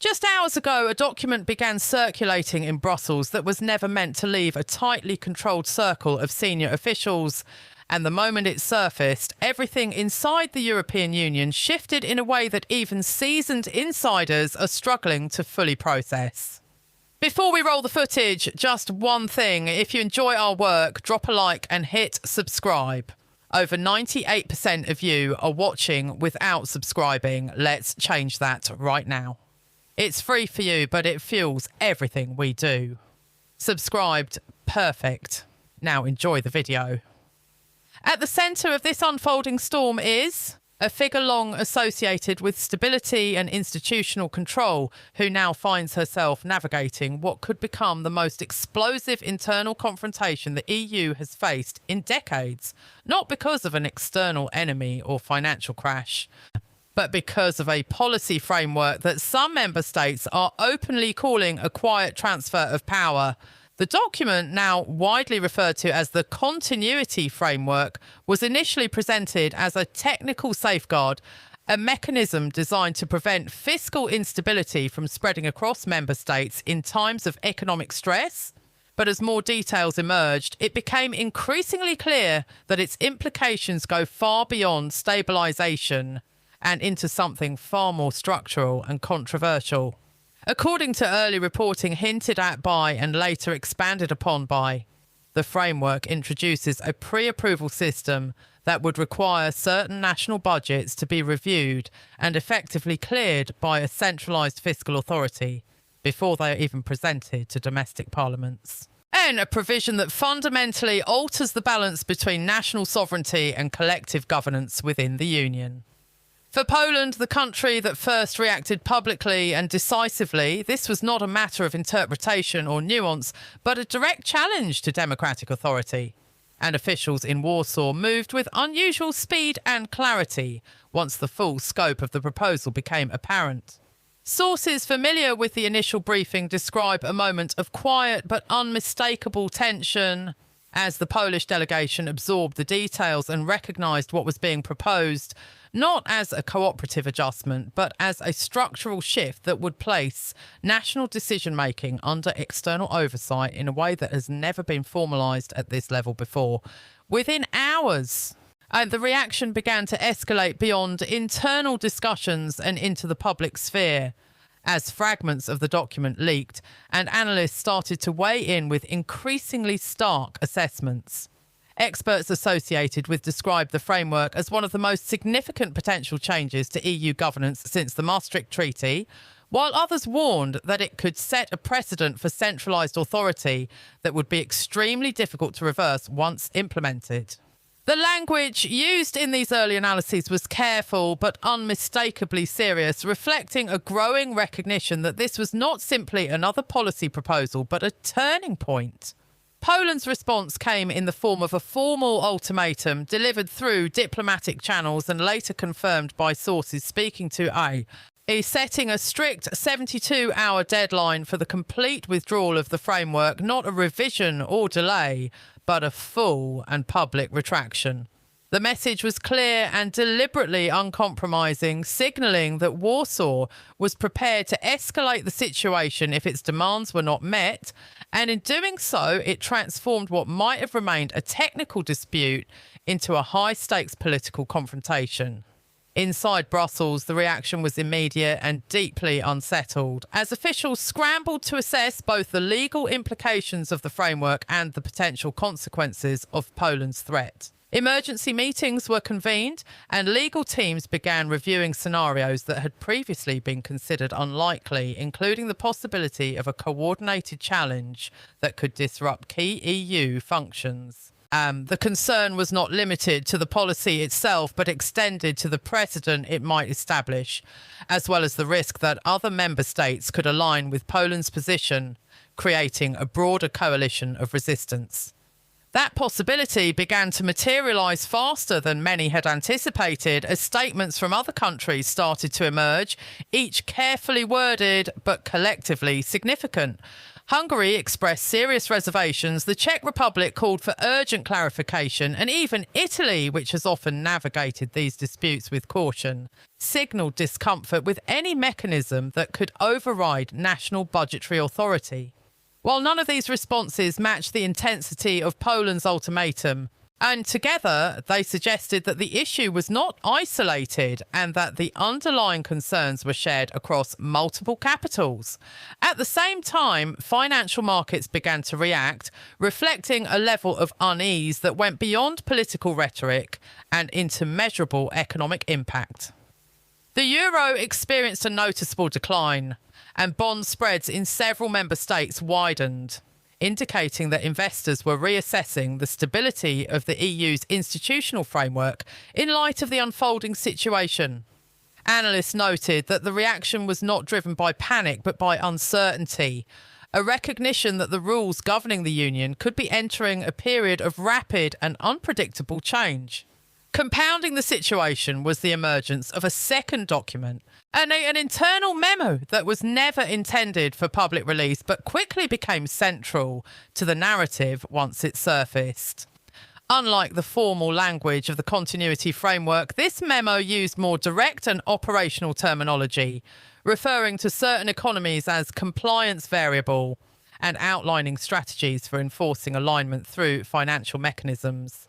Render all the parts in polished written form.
Just hours ago, a document began circulating in Brussels that was never meant to leave a tightly controlled circle of senior officials. And the moment it surfaced, everything inside the European Union shifted in a way that even seasoned insiders are struggling to fully process. Before we roll the footage, just one thing. If you enjoy our work, drop a like and hit subscribe. Over 98% of you are watching without subscribing. Let's change that right now. It's free for you, but it fuels everything we do. Subscribed, perfect. Now enjoy the video. At the centre of this unfolding storm is a figure long associated with stability and institutional control, who now finds herself navigating what could become the most explosive internal confrontation the EU has faced in decades, not because of an external enemy or financial crash, but because of a policy framework that some member states are openly calling a quiet transfer of power. The document, now widely referred to as the Continuity Framework, was initially presented as a technical safeguard, a mechanism designed to prevent fiscal instability from spreading across member states in times of economic stress. But as more details emerged, it became increasingly clear that its implications go far beyond stabilisation and into something far more structural and controversial. According to early reporting hinted at by and later expanded upon by, the framework introduces a pre-approval system that would require certain national budgets to be reviewed and effectively cleared by a centralised fiscal authority before they are even presented to domestic parliaments. And a provision that fundamentally alters the balance between national sovereignty and collective governance within the Union. For Poland, the country that first reacted publicly and decisively, this was not a matter of interpretation or nuance, but a direct challenge to democratic authority. And officials in Warsaw moved with unusual speed and clarity once the full scope of the proposal became apparent. Sources familiar with the initial briefing describe a moment of quiet but unmistakable tension as the Polish delegation absorbed the details and recognised what was being proposed, not as a cooperative adjustment, but as a structural shift that would place national decision-making under external oversight in a way that has never been formalised at this level before. Within hours, and the reaction began to escalate beyond internal discussions and into the public sphere, as fragments of the document leaked and analysts started to weigh in with increasingly stark assessments. Experts associated with described the framework as one of the most significant potential changes to EU governance since the Maastricht Treaty, while others warned that it could set a precedent for centralised authority that would be extremely difficult to reverse once implemented. The language used in these early analyses was careful but unmistakably serious, reflecting a growing recognition that this was not simply another policy proposal but a turning point. Poland's response came in the form of a formal ultimatum delivered through diplomatic channels and later confirmed by sources speaking to setting a strict 72-hour deadline for the complete withdrawal of the framework, not a revision or delay, but a full and public retraction. The message was clear and deliberately uncompromising, signalling that Warsaw was prepared to escalate the situation if its demands were not met, and in doing so, it transformed what might have remained a technical dispute into a high-stakes political confrontation. Inside Brussels, the reaction was immediate and deeply unsettled, as officials scrambled to assess both the legal implications of the framework and the potential consequences of Poland's threat. Emergency meetings were convened and legal teams began reviewing scenarios that had previously been considered unlikely, including the possibility of a coordinated challenge that could disrupt key EU functions. The concern was not limited to the policy itself, but extended to the precedent it might establish, as well as the risk that other member states could align with Poland's position, creating a broader coalition of resistance. That possibility began to materialise faster than many had anticipated as statements from other countries started to emerge, each carefully worded but collectively significant. Hungary expressed serious reservations, the Czech Republic called for urgent clarification, and even Italy, which has often navigated these disputes with caution, signalled discomfort with any mechanism that could override national budgetary authority. While none of these responses matched the intensity of Poland's ultimatum, and together they suggested that the issue was not isolated and that the underlying concerns were shared across multiple capitals. At the same time, financial markets began to react, reflecting a level of unease that went beyond political rhetoric and into measurable economic impact. The euro experienced a noticeable decline, and bond spreads in several member states widened, indicating that investors were reassessing the stability of the EU's institutional framework in light of the unfolding situation. Analysts noted that the reaction was not driven by panic but by uncertainty, a recognition that the rules governing the union could be entering a period of rapid and unpredictable change. Compounding the situation was the emergence of a second document, an internal memo that was never intended for public release but quickly became central to the narrative once it surfaced. Unlike the formal language of the continuity framework, this memo used more direct and operational terminology, referring to certain economies as compliance variable and outlining strategies for enforcing alignment through financial mechanisms.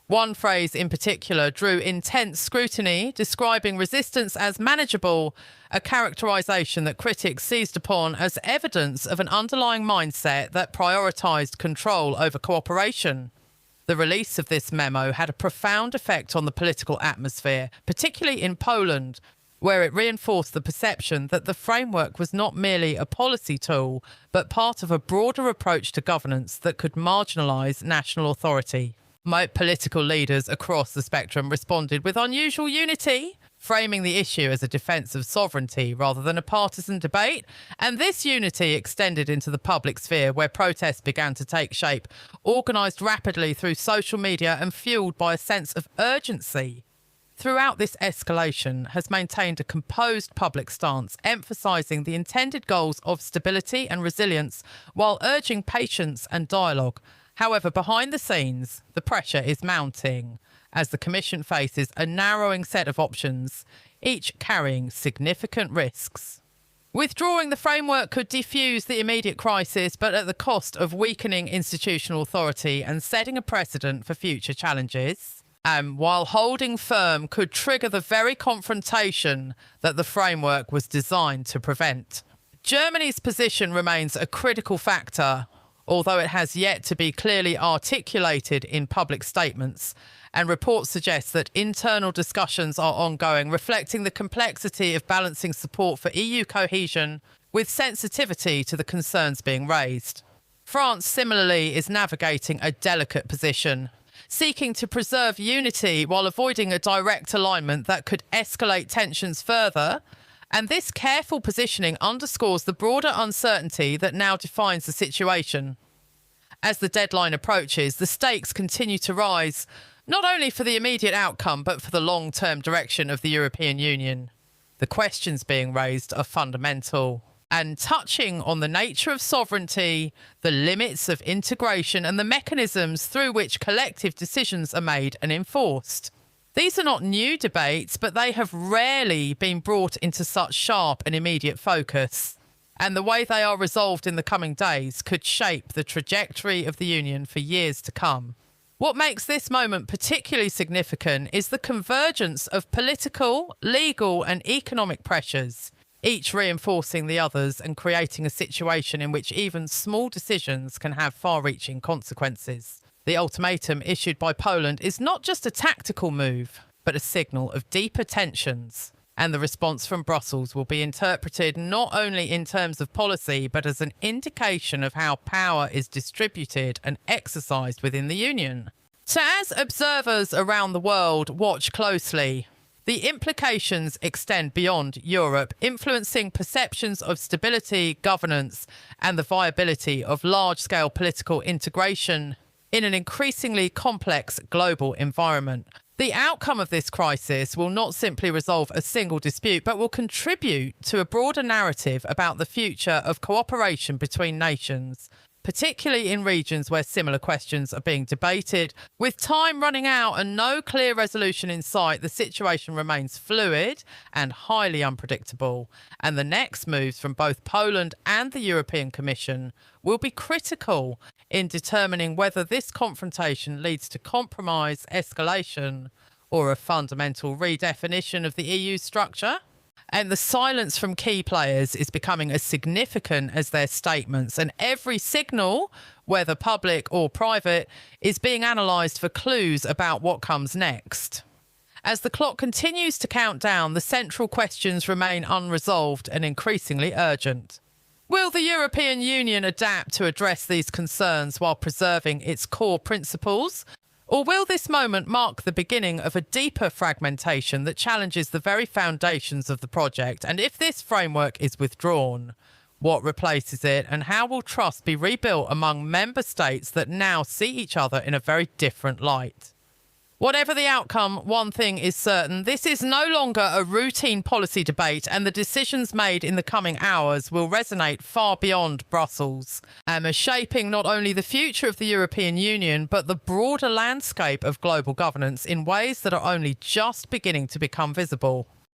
One phrase in particular drew intense scrutiny, describing resistance as manageable, a characterisation that critics seized upon as evidence of an underlying mindset that prioritised control over cooperation. The release of this memo had a profound effect on the political atmosphere, particularly in Poland, where it reinforced the perception that the framework was not merely a policy tool, but part of a broader approach to governance that could marginalise national authority. Political leaders across the spectrum responded with unusual unity, framing the issue as a defence of sovereignty rather than a partisan debate, and this unity extended into the public sphere where protests began to take shape, organised rapidly through social media and fuelled by a sense of urgency. Throughout this escalation has maintained a composed public stance, emphasising the intended goals of stability and resilience while urging patience and dialogue. However, behind the scenes, the pressure is mounting as the Commission faces a narrowing set of options, each carrying significant risks. Withdrawing the framework could defuse the immediate crisis, but at the cost of weakening institutional authority and setting a precedent for future challenges. While holding firm could trigger the very confrontation that the framework was designed to prevent. Germany's position remains a critical factor, although it has yet to be clearly articulated in public statements, and reports suggest that internal discussions are ongoing, reflecting the complexity of balancing support for EU cohesion with sensitivity to the concerns being raised. France similarly is navigating a delicate position, seeking to preserve unity while avoiding a direct alignment that could escalate tensions further. And this careful positioning underscores the broader uncertainty that now defines the situation. As the deadline approaches, the stakes continue to rise, not only for the immediate outcome, but for the long-term direction of the European Union. The questions being raised are fundamental and touching on the nature of sovereignty, the limits of integration, and the mechanisms through which collective decisions are made and enforced. These are not new debates, but they have rarely been brought into such sharp and immediate focus. And the way they are resolved in the coming days could shape the trajectory of the Union for years to come. What makes this moment particularly significant is the convergence of political, legal, and economic pressures, each reinforcing the others and creating a situation in which even small decisions can have far-reaching consequences. The ultimatum issued by Poland is not just a tactical move, but a signal of deeper tensions. And the response from Brussels will be interpreted not only in terms of policy, but as an indication of how power is distributed and exercised within the Union. So as observers around the world watch closely, the implications extend beyond Europe, influencing perceptions of stability, governance, and the viability of large-scale political integration in an increasingly complex global environment. The outcome of this crisis will not simply resolve a single dispute, but will contribute to a broader narrative about the future of cooperation between nations, particularly in regions where similar questions are being debated. With time running out and no clear resolution in sight, the situation remains fluid and highly unpredictable, and the next moves from both Poland and the European Commission will be critical in determining whether this confrontation leads to compromise, escalation, or a fundamental redefinition of the EU structure. And the silence from key players is becoming as significant as their statements, and every signal, whether public or private, is being analysed for clues about what comes next. As the clock continues to count down, the central questions remain unresolved and increasingly urgent. Will the European Union adapt to address these concerns while preserving its core principles? Or will this moment mark the beginning of a deeper fragmentation that challenges the very foundations of the project? And if this framework is withdrawn, what replaces it, and how will trust be rebuilt among member states that now see each other in a very different light? Whatever the outcome, one thing is certain: this is no longer a routine policy debate, and the decisions made in the coming hours will resonate far beyond Brussels and are shaping not only the future of the European Union, but the broader landscape of global governance in ways that are only just beginning to become visible.